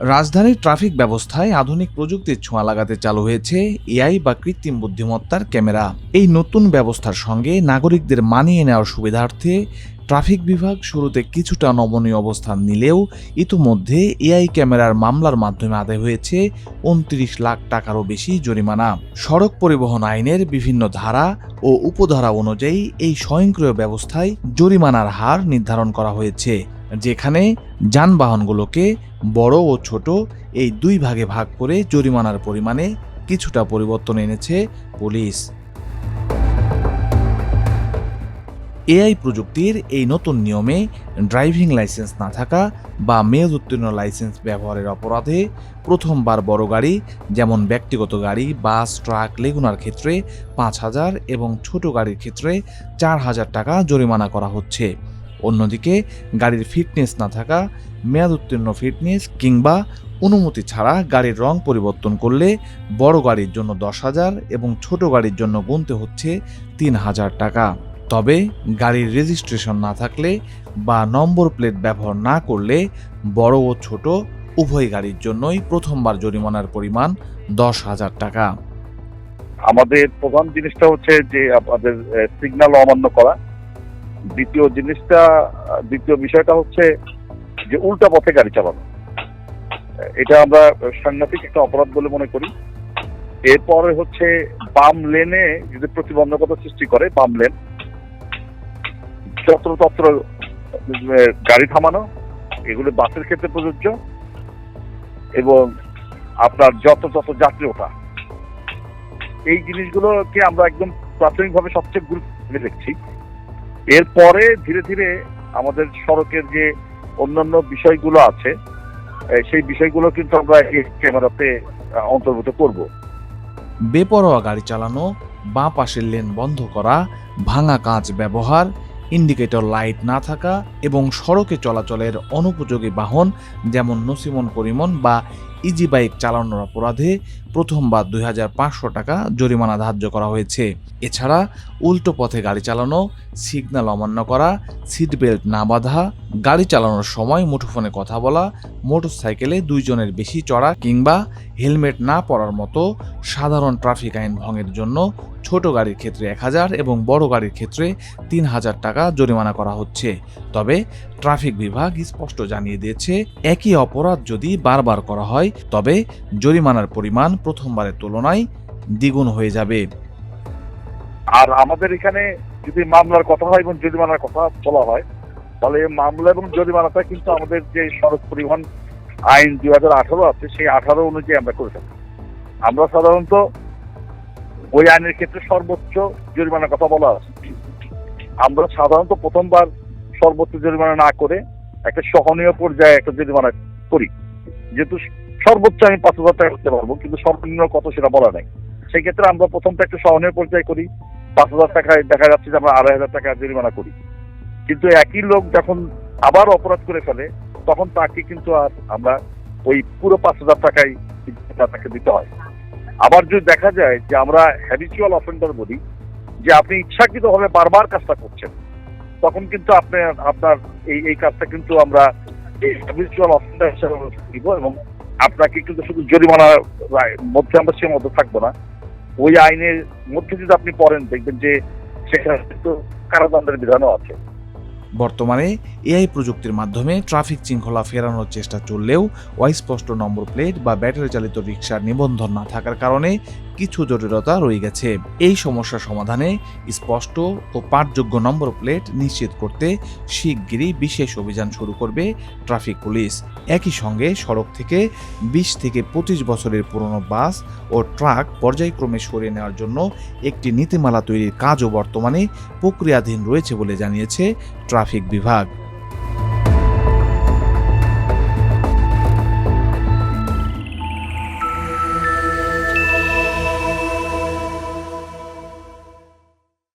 রাজধানীর ট্রাফিক ব্যবস্থায় আধুনিক প্রযুক্তির ছোঁয়া লাগাতে চালু হয়েছে এআই বা কৃত্রিম বুদ্ধিমত্তার ক্যামেরা। এই নতুন ব্যবস্থার সঙ্গে নাগরিকদের মানিয়ে নেওয়ার সুবিধার্থে ট্রাফিক বিভাগ শুরুতে কিছুটা নমনীয় অবস্থান নিলেও ইতিমধ্যে এআই ক্যামেরার মামলার মাধ্যমে আদায় হয়েছে ২৯ লাখ টাকারও বেশি জরিমানা। সড়ক পরিবহন আইনের বিভিন্ন ধারা ও উপধারা অনুযায়ী এই স্বয়ংক্রিয় ব্যবস্থায় জরিমানার হার নির্ধারণ করা হয়েছে, যেখানে যানবাহনগুলোকে বড় ও ছোট এই দুই ভাগে ভাগ করে জরিমানার পরিমাণে কিছুটা পরিবর্তন এনেছে পুলিশ। এআই প্রযুক্তির এই নতুন নিয়মে ড্রাইভিং লাইসেন্স না থাকা বা মেয়াদোত্তীর্ণ লাইসেন্স ব্যবহারের অপরাধে প্রথমবার বড় গাড়ি যেমন ব্যক্তিগত গাড়ি, বাস, ট্রাক, লেগুনার ক্ষেত্রে ৫,০০০ এবং ছোট গাড়ির ক্ষেত্রে ৪,০০০ টাকা জরিমানা করা হচ্ছে। অন্যদিকে গাড়ির ফিটনেস না থাকা, মেয়াদোত্তীর্ণ ফিটনেস কিংবা অনুমতি ছাড়া গাড়ির রং পরিবর্তন করলে বড় গাড়ির জন্য ১০,০০০ এবং ছোট গাড়ির জন্য গুনতে হচ্ছে ৩,০০০ টাকা। তবে গাড়ির রেজিস্ট্রেশন না থাকলে বা নম্বর প্লেট ব্যবহার না করলে বড় ও ছোট উভয় গাড়ির জন্যই প্রথমবার জরিমানার পরিমাণ ১০,০০০ টাকা। আমাদের প্রধান জিনিসটা হচ্ছে যে আমাদের সিগন্যাল অমান্য করা। দ্বিতীয় বিষয়টা হচ্ছে যে উল্টা পথে গাড়ি চালানো। এটা আমরা সাংঘাতিক একটা অপরাধ বলে মনে করি। এরপরে হচ্ছে বাম লেনে যদি প্রতিবন্ধকতা সৃষ্টি করে, বাম লেন যত্রতত্র গাড়ি থামানো, এগুলো বাসের ক্ষেত্রে প্রযোজ্য, এবং আপনার যত্রতত্র যাত্রী ওঠা, এই জিনিসগুলোকে আমরা একদম প্রাথমিকভাবে সবচেয়ে গুরুত্ব দেখছি। এরপরে ধীরে ধীরে আমাদের সড়কের যে অন্যান্য বিষয়গুলো আছে সেই বিষয়গুলো কিন্তু আমরা এই ক্যামেরাতে অন্তর্ভুক্ত করব। বেপরোয়া গাড়ি চালানো, বাঁ পাশের লেন বন্ধ করা, ভাঙা কাঁচ ব্যবহার, ইন্ডিকেটর লাইট না থাকা এবং সড়কে চলাচলের অনুপযোগী বাহন যেমন নসিমন পরিমন বা ইজি বাইক চালানোর অপরাধে প্রথমবার ২৫০০ টাকা জরিমানা ধার্য করা হয়েছে। এছাড়া উল্টো পথে গাড়ি চালানো, সিগন্যাল অমান্য করা, সিট বেল্ট না বাঁধা, গাড়ি চালানোর সময় মুঠোফোনে কথা বলা, মোটরসাইকেলে ২ জনের বেশি চড়া কিংবা হেলমেট না পরার মতো সাধারণ ট্রাফিক আইন ভঙ্গের জন্য ছোট গাড়ির ক্ষেত্রে ১,০০০ এবং বড় গাড়ির ক্ষেত্রে ৩,০০০ টাকা জরিমানা করা হচ্ছে। তবে ট্রাফিক বিভাগ স্পষ্ট জানিয়ে দিয়েছে, একই অপরাধ যদি বারবার করা হয় তবে জরিমানার পরিমাণ প্রথমবারের তুলনায় দ্বিগুণ হয়ে যাবে। আর আমাদের এখানে যদি মামলার কথা হয় এবং জরিমানার কথা বলা হয়, তাহলে মামলা এবং জরিমানাটা কিন্তু আমাদের যে সড়ক পরিবহন আইন ২০১৮ আছে সেই ১৮ অনুযায়ী আমরা করে থাকি। আমরা সাধারণত ওই আইনের ক্ষেত্রে সর্বোচ্চ জরিমানার কথা বলা আছে। আমরা সাধারণত প্রথমবার সর্বোচ্চ জরিমানা না করে একটা সহনীয় পর্যায়ে একটা জরিমানা করি। যেহেতু সর্বোচ্চ আমি ৫,০০০ টাকা করতে পারবো, কিন্তু সর্বনিম্ন কত সেটা বলা নাই। সেই ক্ষেত্রে আমরা প্রথমটা একটা সহনীয় পর্যায়ে করি, ৫,০০০ টাকায় দেখা যাচ্ছে যে আমরা ২৫০০ টাকা জরিমানা করি। কিন্তু একই লোক যখন আবার অপরাধ করে ফেলে তখন তাকে কিন্তু আর আমরা ওই পুরো ৫,০০০ টাকাই তাকে দিতে হয়। আবার যদি দেখা যায় যে আমরা হ্যাবিচুয়াল অফেন্ডার বলি, যে আপনি ইচ্ছাকৃতভাবে বারবার কাজটা করছেন, তখন কিন্তু আপনার এই কাজটা কিন্তু আমরা এই হ্যাবিচুয়াল অফেন্ডার হিসেবে দিব, এবং আপনাকে কিন্তু শুধু জরিমানার মধ্যে আমরা সীমাবদ্ধ থাকবো না। ওই আইনের মধ্যে যদি আপনি পড়েন দেখবেন যে সেখানে কিন্তু কারাদণ্ডের বিধানও আছে। বর্তমানে এআই প্রযুক্তির মাধ্যমে ট্রাফিক শৃঙ্খলা ফেরানোর চেষ্টা চললেও অস্পষ্ট নম্বর প্লেট বা ব্যাটারি চালিত রিকশার নিবন্ধন না থাকার কারণে কিছু জটিলতা রয়ে গেছে। এই সমস্যা সমাধানে স্পষ্ট ও পাঠযোগ্য নম্বর প্লেট নিশ্চিত করতে শিগগিরই বিশেষ অভিযান শুরু করবে ট্রাফিক পুলিশ। একই সঙ্গে সড়ক থেকে ২০ থেকে ২৫ বছরের পুরনো বাস ও ট্রাক পর্যায়ক্রমে সরিয়ে নেওয়ার জন্য একটি নীতিমালা তৈরির কাজও বর্তমানে প্রক্রিয়াধীন রয়েছে বলে জানিয়েছে ট্রাফিক বিভাগ।